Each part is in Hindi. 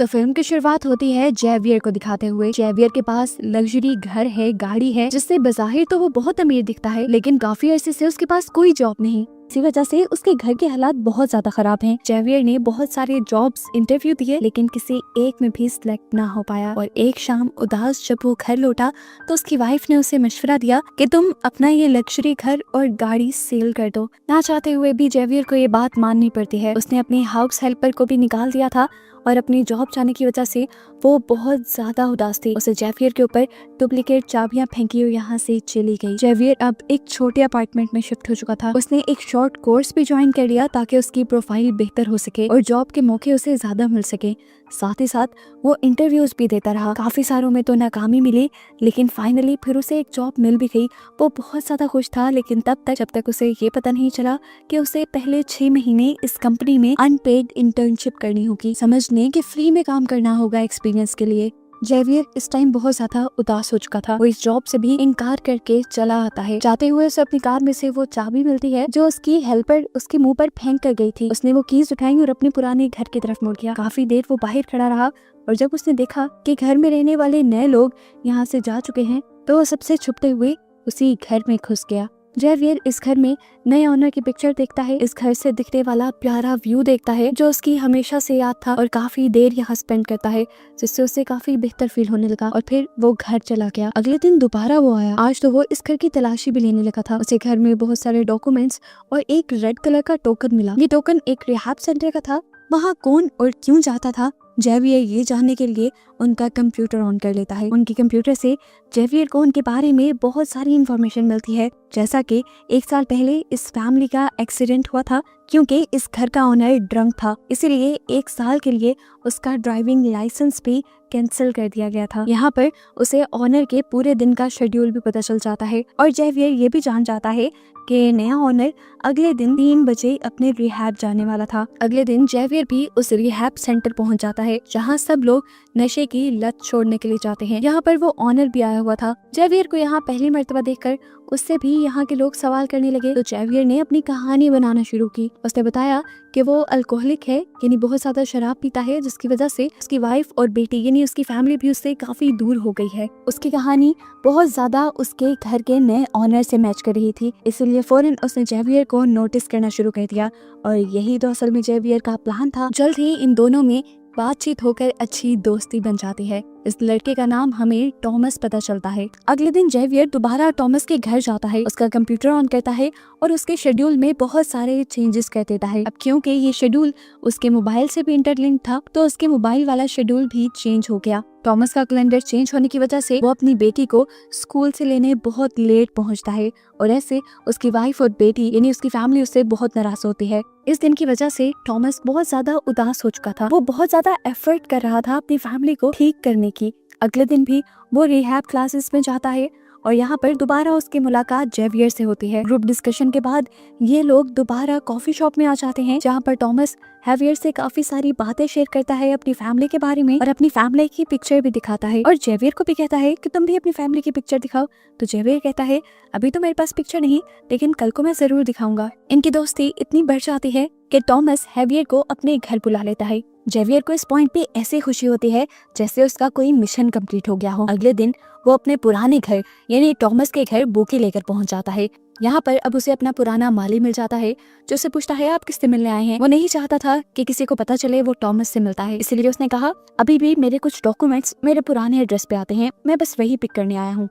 तो फिल्म की शुरुआत होती है जेवियर को दिखाते हुए। जेवियर के पास लग्जरी घर है, गाड़ी है, जिससे बज़ाहिर तो वो बहुत अमीर दिखता है, लेकिन काफी अरसे से उसके पास कोई जॉब नहीं। इसी वजह से उसके घर के हालात बहुत ज्यादा खराब हैं। जेवियर ने बहुत सारे जॉब्स इंटरव्यू दिए, लेकिन किसी एक में भी सिलेक्ट ना हो पाया। और एक शाम उदास जब वो घर लौटा तो उसकी वाइफ ने उसे मशवरा दिया कि तुम अपना ये लग्जरी घर और गाड़ी सेल कर दो। ना चाहते हुए भी जेवियर को ये बात माननी पड़ती है। उसने अपनी हाउस हेल्पर को भी निकाल दिया था और अपनी जॉब जाने की वजह से वो बहुत ज्यादा उदास थी। उसे जेवियर के ऊपर डुप्लीकेट चाबियां फेंकी और यहाँ से चली गई। जेवियर अब एक छोटे अपार्टमेंट में शिफ्ट हो चुका था। उसने एक शॉर्ट कोर्स भी ज्वाइन कर लिया ताकि उसकी प्रोफाइल बेहतर हो सके और जॉब के मौके उसे ज्यादा मिल सके। साथ ही साथ वो इंटरव्यूज भी देता रहा। काफी सारों में तो नाकामी मिली, लेकिन फाइनली फिर उसे एक जॉब मिल भी गई। वो बहुत ज्यादा खुश था, लेकिन जब तक उसे ये पता नहीं चला कि उसे पहले 6 महीने इस कंपनी में अनपेड इंटर्नशिप करनी होगी, समझने कि फ्री में काम करना होगा एक्सपीरियंस के लिए। जेवियर इस टाइम बहुत ज्यादा उदास हो चुका था। वो इस जॉब से भी इनकार करके चला आता है। जाते हुए उसे अपनी कार में से वो चाबी मिलती है जो उसकी हेल्पर उसके मुंह पर फेंक कर गई थी। उसने वो कीज उठाई और अपने पुराने घर की तरफ मुड़ गया। काफी देर वो बाहर खड़ा रहा और जब उसने देखा कि घर में रहने वाले नए लोग यहाँ से जा चुके हैं तो वो सबसे छुपते हुए उसी घर में घुस गया। जेवियर इस घर में नए ऑनर की पिक्चर देखता है। इस घर से दिखने वाला प्यारा व्यू देखता है जो उसकी हमेशा से याद था और काफी देर यहाँ स्पेंड करता है, जिससे उसे काफी बेहतर फील होने लगा। और फिर वो घर चला गया। अगले दिन दोबारा वो आया। आज तो वो इस घर की तलाशी भी लेने लगा था। उसे घर में बहुत सारे डॉक्यूमेंट्स और एक रेड कलर का टोकन मिला। ये टोकन एक रिहैब सेंटर का था। वहाँ कौन और क्यों जाता था, जेवियर ये जानने के लिए उनका कंप्यूटर ऑन कर लेता है। उनके कंप्यूटर से जेवियर को उनके बारे में बहुत सारी इंफॉर्मेशन मिलती है, जैसा कि 1 साल पहले इस फैमिली का एक्सीडेंट हुआ था क्योंकि इस घर का ओनर ड्रंक था, इसीलिए 1 साल के लिए उसका ड्राइविंग लाइसेंस भी कैंसिल कर दिया गया था। यहाँ पर उसे ओनर के पूरे दिन का शेड्यूल भी पता चल जाता है और जेवियर ये भी जान जाता है कि नया ओनर अगले दिन 3 बजे अपने रिहैब जाने वाला था। अगले दिन जेवियर भी उस रिहैब सेंटर पहुंच जाता है जहां सब लोग नशे की लत छोड़ने के लिए जाते हैं। यहाँ पर वो ओनर भी आया हुआ था। जेवियर को यहाँ पहली मर्तबा देखकर उससे भी यहाँ के लोग सवाल करने लगे, तो जेवियर ने अपनी कहानी बनाना शुरू की। उसने बताया कि वो अल्कोहलिक है, यानी बहुत ज्यादा शराब पीता है, जिसकी वजह से उसकी वाइफ और बेटी यानी उसकी फैमिली भी उससे काफी दूर हो गई है। उसकी कहानी बहुत ज्यादा उसके घर के नए ऑनर से मैच कर रही थी, इसलिए फौरन उसने जेवियर को नोटिस करना शुरू कर दिया और यही तो असल में जेवियर का प्लान था। जल्द ही इन दोनों में बातचीत होकर अच्छी दोस्ती बन जाती है। इस लड़के का नाम हमें टॉमस पता चलता है। अगले दिन जेवियर दोबारा टॉमस के घर जाता है, उसका कंप्यूटर ऑन करता है और उसके शेड्यूल में बहुत सारे चेंजेस कर देता है। अब क्योंकि ये शेड्यूल उसके मोबाइल से भी इंटरलिंक था तो उसके मोबाइल वाला शेड्यूल भी चेंज हो गया। टॉमस का कैलेंडर चेंज होने की वजह से वो अपनी बेटी को स्कूल से लेने बहुत लेट पहुंचता है और ऐसे उसकी वाइफ और बेटी यानी उसकी फैमिली उससे बहुत नाराज होती है। इस दिन की वजह से टॉमस बहुत ज्यादा उदास हो चुका था। वो बहुत ज्यादा एफर्ट कर रहा था अपनी फैमिली को ठीक करने की। अगले दिन भी वो रिहैब क्लासेस में जाता है और यहाँ पर दोबारा उसकी मुलाकात जेवियर से होती है। ग्रुप डिस्कशन के बाद ये लोग दोबारा कॉफी शॉप में आ जाते हैं जहाँ पर टॉमस जेवियर से काफी सारी बातें शेयर करता है अपनी फैमिली के बारे में और अपनी फैमिली की पिक्चर भी दिखाता है और जेवियर को भी कहता है कि तुम भी अपनी फैमिली की पिक्चर दिखाओ। तो जेवियर कहता है अभी तो मेरे पास पिक्चर नहीं, लेकिन कल को मैं जरूर दिखाऊंगा। इनकी दोस्ती इतनी बढ़ जाती है कि टॉमस जेवियर को अपने घर बुला लेता है। जेवियर को इस पॉइंट पे ऐसे खुशी होती है जैसे उसका कोई मिशन कंप्लीट हो गया हो। अगले दिन वो अपने पुराने घर यानी टॉमस के घर बुके लेकर पहुंच जाता है। यहाँ पर अब उसे अपना पुराना माली मिल जाता है जो उसे पूछता है आप किससे मिलने आए हैं। वो नहीं चाहता था कि किसी को पता चले वो टॉमस से मिलता है, इसीलिए उसने कहा अभी भी मेरे कुछ डॉक्यूमेंट्स मेरे पुराने एड्रेस पे आते हैं, मैं बस वही पिक करने आया हूँ।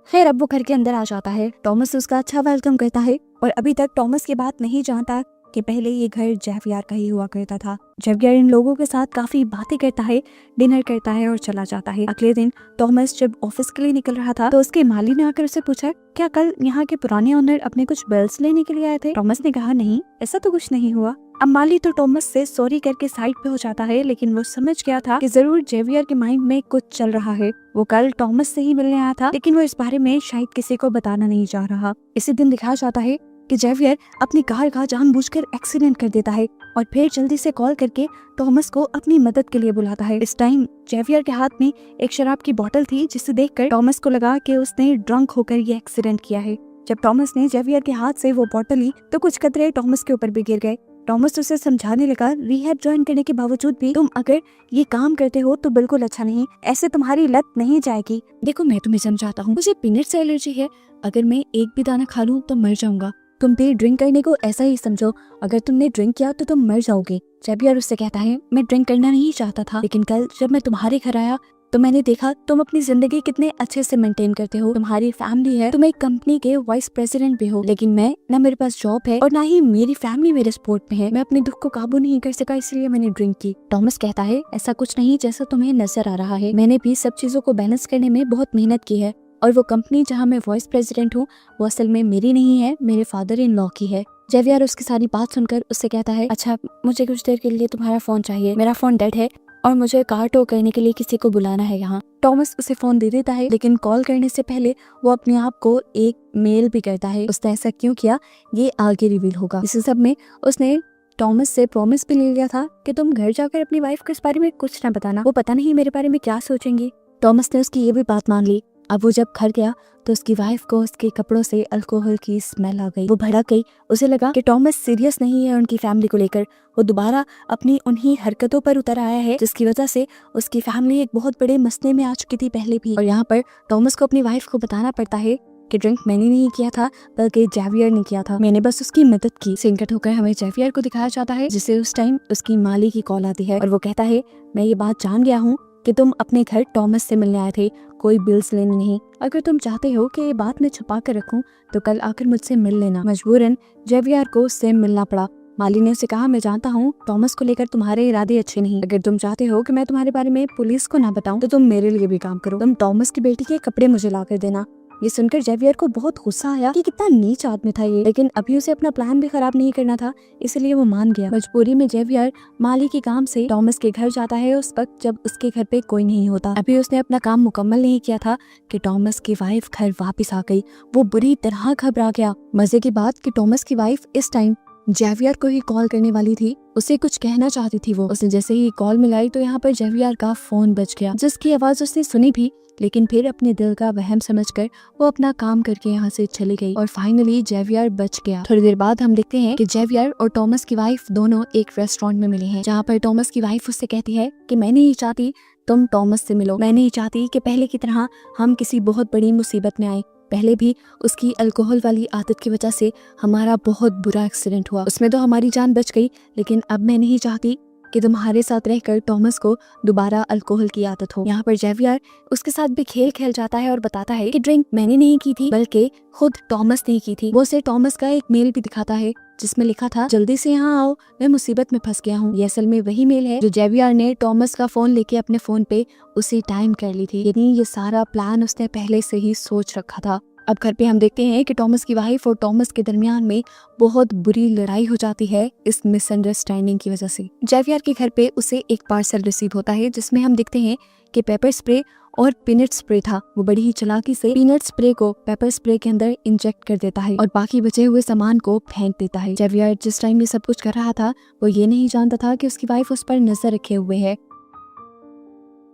खैर अब वो घर के अंदर आ जाता है। टॉमस उसका अच्छा वेलकम करता है और अभी तक टॉमस की बात नहीं जानता कि पहले ये घर जेवियर का ही हुआ करता था। जेवियर इन लोगों के साथ काफी बातें करता है, डिनर करता है और चला जाता है। अगले दिन टॉमस जब ऑफिस के लिए निकल रहा था तो उसके माली ने आकर उसे पूछा क्या कल यहाँ के पुराने ओनर अपने कुछ बिल्स लेने के लिए आए थे। टॉमस ने कहा नहीं, ऐसा तो कुछ नहीं हुआ। अब माली तो टॉमस से सॉरी करके साइड पे हो जाता है, लेकिन वो समझ गया था कि जरूर जेवियर के माइंड में कुछ चल रहा है। वो कल टॉमस से ही मिलने आया था, लेकिन वो इस बारे में शायद किसी को बताना नहीं चाह रहा। इसी दिन दिखाया जाता है कि जेवियर अपनी कार का जानबूझकर एक्सीडेंट कर देता है और फिर जल्दी से कॉल करके टॉमस को अपनी मदद के लिए बुलाता है। इस टाइम जेवियर के हाथ में एक शराब की बोतल थी जिसे देखकर टॉमस को लगा कि उसने ड्रंक होकर ये एक्सीडेंट किया है। जब टॉमस ने जेवियर के हाथ से वो बोतल ली तो कुछ कतरे टॉमस के ऊपर भी गिर गए। टॉमस उसे समझाने लगा, रिहैब ज्वाइन करने के बावजूद भी तुम अगर ये काम करते हो तो बिल्कुल अच्छा नहीं, ऐसे तुम्हारी लत नहीं जाएगी। देखो मैं तुम्हें समझाता हूँ, मुझे पीनट से एलर्जी है, अगर मैं एक भी दाना खा लूँ तो मर जाऊंगा। तुम भी ड्रिंक करने को ऐसा ही समझो, अगर तुमने ड्रिंक किया तो तुम मर जाओगे। जेवियर उससे कहता है, मैं ड्रिंक करना नहीं चाहता था, लेकिन कल जब मैं तुम्हारे घर आया तो मैंने देखा तुम अपनी जिंदगी कितने अच्छे से मेंटेन करते हो, तुम्हारी फैमिली है, तुम एक कंपनी के वाइस प्रेसिडेंट भी हो, लेकिन मैं ना मेरे पास जॉब है और ना ही मेरी फैमिली मेरे सपोर्ट में है। मैं अपने दुख को काबू नहीं कर सका, इसलिए मैंने ड्रिंक की। टॉमस कहता है, ऐसा कुछ नहीं जैसा तुम्हें नजर आ रहा है, मैंने भी सब चीजों को बैलेंस करने में बहुत मेहनत की है, और वो कंपनी जहाँ मैं वाइस प्रेसिडेंट हूँ वो असल में मेरी नहीं है, मेरे फादर इन लॉ की है। जेवियर उसकी सारी बात सुनकर उससे कहता है, अच्छा मुझे कुछ देर के लिए तुम्हारा फोन चाहिए, मेरा फोन डेड है और मुझे कार टो करने के लिए किसी को बुलाना है यहाँ। टॉमस उसे फोन दे देता है, लेकिन कॉल करने से पहले वो अपने आप को एक मेल भी करता है। उसने ऐसा क्यों किया ये आगे रिवील होगा। इस सब में उसने टॉमस से प्रॉमिस भी ले लिया था कि तुम घर जाकर अपनी वाइफ को इस बारे में कुछ ना बताना, वो पता नहीं मेरे बारे में क्या सोचेंगी। टॉमस ने उसकी ये भी बात मान ली। अब वो जब घर गया तो उसकी वाइफ को उसके कपड़ों से अल्कोहल की स्मेल आ गई। वो भड़क गई, उसे लगा कि टॉमस सीरियस नहीं है उनकी फैमिली को लेकर। वो दोबारा अपनी उन्हीं हरकतों पर उतर आया है जिसकी वजह से उसकी फैमिली एक बहुत बड़े मसले में आ चुकी थी पहले भी। और यहाँ पर टॉमस को अपनी वाइफ को बताना पड़ता है कि ड्रिंक मैंने नहीं किया था बल्कि जेवियर ने किया था, मैंने बस उसकी मदद की। सिंकट होकर हमें जेवियर को दिखाया जाता है, जिसे उस टाइम उसकी माली की कॉल आती है और वो कहता है, मैं ये बात जान गया हूँ कि तुम अपने घर टॉमस से मिलने आए थे, कोई बिल्स लेने नहीं। अगर तुम चाहते हो कि ये बात मैं छुपा कर रखूं तो कल आकर मुझसे मिल लेना। मजबूरन जेवियर को उससे मिलना पड़ा। माली ने उसे कहा, मैं जानता हूँ टॉमस को लेकर तुम्हारे इरादे अच्छे नहीं, अगर तुम चाहते हो कि मैं तुम्हारे बारे में पुलिस को ना बताऊं तो तुम मेरे लिए भी काम करो, तुम टॉमस की बेटी के कपड़े मुझे ला कर देना। ये सुनकर जेवियर को बहुत गुस्सा आया कि कितना नीच आदमी था ये, लेकिन अभी उसे अपना प्लान भी खराब नहीं करना था, इसलिए वो मान गया। मजबूरी में जेवियर माली के काम से टॉमस के घर जाता है उस वक्त जब उसके घर पे कोई नहीं होता। अभी उसने अपना काम मुकम्मल नहीं किया था कि टॉमस की वाइफ घर वापस आ गई। वो बुरी तरह घबरा गया। मजे की बात कि टॉमस की वाइफ इस टाइम जेवियर को ही कॉल करने वाली थी, उसे कुछ कहना चाहती थी वो। उसने जैसे ही कॉल मिलाई तो यहाँ पर जेवियर का फोन बज गया, जिसकी आवाज उसने सुनी भी, लेकिन फिर अपने दिल का वहम समझकर वो अपना काम करके यहाँ से चली गई और फाइनली जेवियर बच गया। थोड़ी देर बाद हम देखते हैं कि जेवियर और टॉमस की वाइफ दोनों एक रेस्टोरेंट में मिले हैं, जहाँ पर टॉमस की वाइफ उससे कहती है कि मैं नहीं चाहती तुम टॉमस से मिलो, मैं नहीं चाहती कि पहले की तरह हम किसी बहुत बड़ी मुसीबत में आए। पहले भी उसकी अल्कोहल वाली आदत की वजह से हमारा बहुत बुरा एक्सीडेंट हुआ, उसमें तो हमारी जान बच गई, लेकिन अब मैं नहीं चाहती कि तुम्हारे साथ रहकर टॉमस को दोबारा अल्कोहल की आदत हो। यहाँ पर जेवियर उसके साथ भी खेल खेल जाता है और बताता है कि ड्रिंक मैंने नहीं की थी बल्कि खुद टॉमस ने की थी। वो उसे टॉमस का एक मेल भी दिखाता है जिसमें लिखा था, जल्दी से यहाँ आओ, मैं मुसीबत में फंस गया हूँ। ये असल में वही मेल है जो जेवियर ने टॉमस का फोन लेके अपने फोन पे उसी टाइम कर ली थी, यानी ये सारा प्लान उसने पहले से ही सोच रखा था। अब घर पे हम देखते हैं कि टॉमस की वाइफ और टॉमस के दरमियान में बहुत बुरी लड़ाई हो जाती है इस मिसअंडरस्टैंडिंग की वजह से। जेवियर के घर पे उसे एक पार्सल रिसीव होता है जिसमें हम देखते हैं कि पेपर स्प्रे और पीनट स्प्रे था। वो बड़ी ही चालाकी से पीनट स्प्रे को पेपर स्प्रे के अंदर इंजेक्ट कर देता है और बाकी बचे हुए सामान को फेंक देता है। जेवियर जिस टाइम ये सब कुछ कर रहा था वो ये नहीं जानता था कि उसकी वाइफ उस पर नजर रखे हुए है।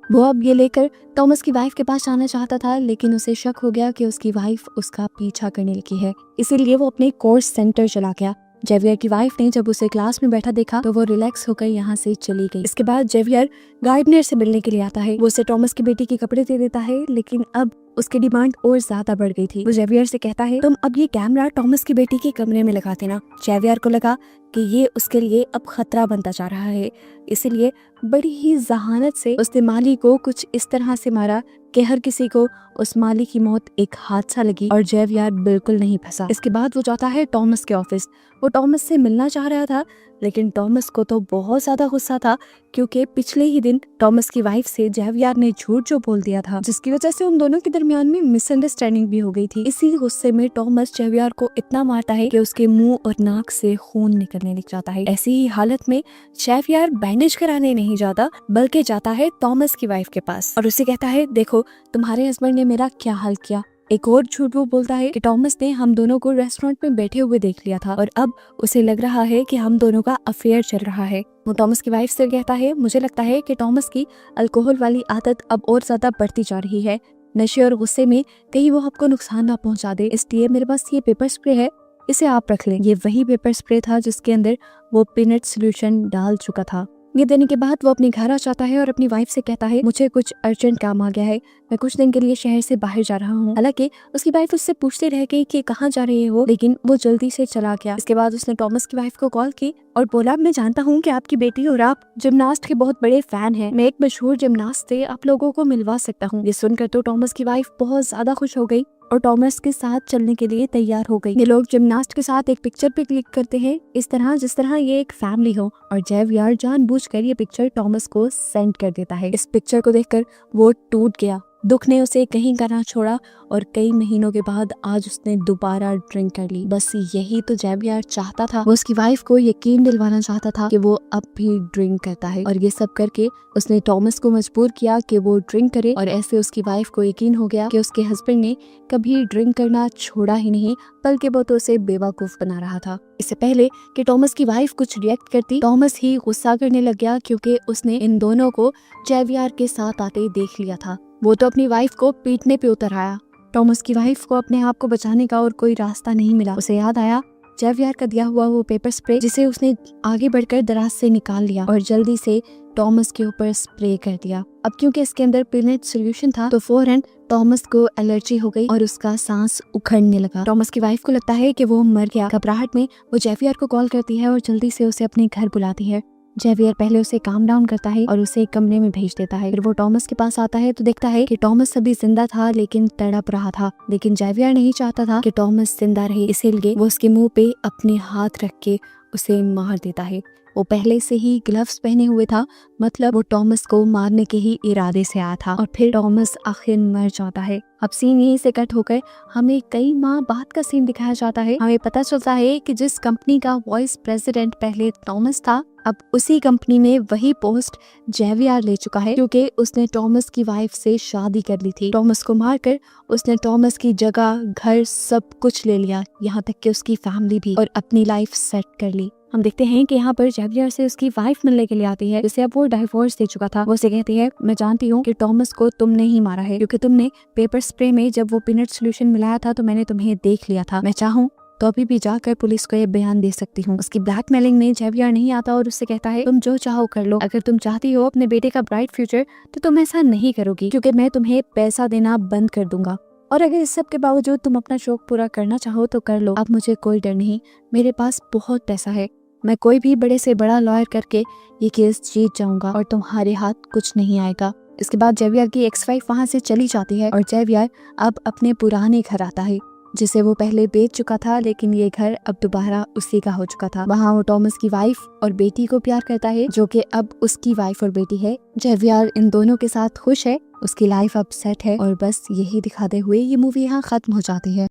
वो अब ये लेकर टॉमस की वाइफ के पास जाना चाहता था, लेकिन उसे शक हो गया कि उसकी वाइफ उसका पीछा करने लगी है, इसीलिए वो अपने कोर्स सेंटर चला गया। जेवियर की वाइफ ने जब उसे क्लास में बैठा देखा तो वो रिलैक्स होकर यहाँ से चली गई। इसके बाद जेवियर गार्डनर से मिलने के लिए आता है। वो उसे टॉमस की बेटी के कपड़े दे देता है, लेकिन अब उसकी डिमांड और ज्यादा बढ़ गई थी। वो जेवियर से कहता है, तुम अब ये कैमरा टॉमस की बेटी के कमरे में लगा देना। जेवियर को लगा कि ये उसके लिए अब खतरा बनता जा रहा है, इसलिए बड़ी ही जहानत से उसने माली को कुछ इस तरह से मारा कि हर किसी को उस माली की मौत एक हादसा लगी और जेवियर बिल्कुल नहीं फंसा। इसके बाद वो जाता है टॉमस के ऑफिस। वो टॉमस से मिलना चाह रहा था, लेकिन टॉमस को तो बहुत ज्यादा गुस्सा था क्योंकि पिछले ही दिन टॉमस की वाइफ से जेवियर ने झूठ जो बोल दिया था, जिसकी वजह से उन दोनों के दरमियान में मिसअंडरस्टैंडिंग भी हो गई थी। इसी गुस्से में टॉमस जेवियर को इतना मारता है कि उसके मुंह और नाक से खून निकलने लग जाता है। ऐसी ही हालत में जेवियर बैंडेज कराने नहीं जाता बल्कि जाता है टॉमस की वाइफ के पास और उसे कहता है, देखो तुम्हारे हस्बैंड ने मेरा क्या हाल किया। एक और झूठ वो बोलता है कि टॉमस ने हम दोनों को रेस्टोरेंट में बैठे हुए देख लिया था और अब उसे लग रहा है कि हम दोनों का अफेयर चल रहा है। वो टॉमस की वाइफ से कहता है, मुझे लगता है कि टॉमस की अल्कोहल वाली आदत अब और ज्यादा बढ़ती जा रही है। नशे और गुस्से में कहीं वो आपको नुकसान ना पहुंचा दे, इसलिए मेरे पास ये पेपर स्प्रे है, इसे आप रख लें। ये वही पेपर स्प्रे था जिसके अंदर वो पीनट सोल्यूशन डाल चुका था। ये देने के बाद वो अपने घर आ जाता है और अपनी वाइफ से कहता है मुझे कुछ अर्जेंट काम आ गया है, मैं कुछ दिन के लिए शहर से बाहर जा रहा हूँ। हालांकि उसकी वाइफ उससे पूछते रह गई कि कहाँ जा रही है वो, लेकिन वो जल्दी से चला गया। इसके बाद उसने टॉमस की वाइफ को कॉल की और बोला मैं जानता हूँ कि आपकी बेटी और आप जिमनास्ट के बहुत बड़े फैन हैं, मैं एक मशहूर जिमनास्ट से आप लोगों को मिलवा सकता हूँ। ये सुनकर तो टॉमस की वाइफ बहुत ज्यादा खुश हो गई और टॉमस के साथ चलने के लिए तैयार हो गई। ये लोग जिमनास्ट के साथ एक पिक्चर पे क्लिक करते हैं इस तरह जिस तरह ये एक फैमिली हो, और जेवियर जानबूझकर ये पिक्चर टॉमस को सेंड कर देता है। इस पिक्चर को देखकर वो टूट गया, दुख ने उसे कहीं का ना छोड़ा और कई महीनों के बाद आज उसने दोबारा ड्रिंक कर ली। बस यही तो जेवियर चाहता था, वो उसकी वाइफ को यकीन दिलवाना चाहता था कि वो अब भी ड्रिंक करता है, और ये सब करके उसने टॉमस को मजबूर किया कि वो ड्रिंक करे, और ऐसे उसकी वाइफ को यकीन हो गया कि उसके हस्बैंड ने कभी ड्रिंक करना छोड़ा ही नहीं, बल्कि वो तो उसे बेवकूफ बना रहा था। इससे पहले कि टॉमस की वाइफ कुछ रिएक्ट करती, टॉमस ही गुस्सा करने लग गया क्योंकि उसने इन दोनों को जेवियर के साथ आते देख लिया था। वो तो अपनी वाइफ को पीटने पे उतर आया। टॉमस की वाइफ को अपने आप को बचाने का और कोई रास्ता नहीं मिला। उसे याद आया जेवियर का दिया हुआ वो पेपर स्प्रे, जिसे उसने आगे बढ़कर दराज से निकाल लिया और जल्दी से टॉमस के ऊपर स्प्रे कर दिया। अब क्योंकि इसके अंदर पीनट सोल्यूशन था तो फौरन टॉमस को एलर्जी हो गई और उसका सांस उखड़ने लगा। टॉमस की वाइफ को लगता है कि वो मर गया। घबराहट में वो जेवियर को कॉल करती है और जल्दी से उसे अपने घर बुलाती है। जेवियर पहले उसे काम डाउन करता है और उसे एक कमरे में भेज देता है। फिर वो टॉमस के पास आता है तो देखता है कि टॉमस अभी जिंदा था लेकिन तड़प रहा था, लेकिन जेवियर नहीं चाहता था कि टॉमस जिंदा रहे, इसीलिए वो उसके मुंह पे अपने हाथ रख के उसे मार देता है। वो पहले से ही ग्लव्स पहने हुए था, मतलब वो टॉमस को मारने के ही इरादे से आया था, और फिर टॉमस आखिर मर जाता है। अब सीन यहीं से कट होकर हमें कई माह बाद का सीन दिखाया जाता है। हमें पता चलता है कि जिस कंपनी का वाइस प्रेसिडेंट पहले टॉमस था, अब उसी कंपनी में वही पोस्ट जेवियर ले चुका है, क्योंकि उसने टॉमस की वाइफ से शादी कर ली थी। टॉमस को मारकर उसने टॉमस की जगह, घर, सब कुछ ले लिया, यहाँ तक कि उसकी फैमिली भी, और अपनी लाइफ सेट कर ली। हम देखते हैं कि यहाँ पर जेवियर से उसकी वाइफ मिलने के लिए आती है, जिसे अब वो डाइवोर्स दे चुका था। वो उसे कहती है मैं जानती हूँ कि टॉमस को तुमने ही मारा है, क्योंकि तुमने पेपर स्प्रे में जब वो पीनट सोल्यूशन मिलाया था तो मैंने तुम्हें देख लिया था। मैं चाहूँ तो अभी भी जाकर पुलिस को ये बयान दे सकती हूँ। उसकी ब्लैकमेलिंग में जेवियर नहीं आता और उससे कहता है तुम जो चाहो कर लो, अगर तुम चाहती हो अपने बेटे का ब्राइट फ्यूचर तो तुम ऐसा नहीं करोगी, क्योंकि मैं तुम्हें पैसा देना बंद कर दूंगा, और अगर इस सब के बावजूद तुम अपना शौक पूरा करना चाहो तो कर लो। अब मुझे कोई डर नहीं, मेरे पास बहुत पैसा है, मैं कोई भी बड़े से बड़ा लॉयर करके ये केस जीत जाऊंगा और तुम्हारे हाथ कुछ नहीं आएगा। इसके बाद जेवियर की एक्स वाइफ वहाँ से चली जाती है और जेवियर अब अपने पुराने घर आता है, जिसे वो पहले बेच चुका था, लेकिन ये घर अब दोबारा उसी का हो चुका था। वहाँ वो टॉमस की वाइफ और बेटी को प्यार करता है, जो कि अब उसकी वाइफ और बेटी है। जेवियर इन दोनों के साथ खुश है, उसकी लाइफ अब सेट है, और बस यही दिखाते हुए ये मूवी यहाँ खत्म हो जाती है।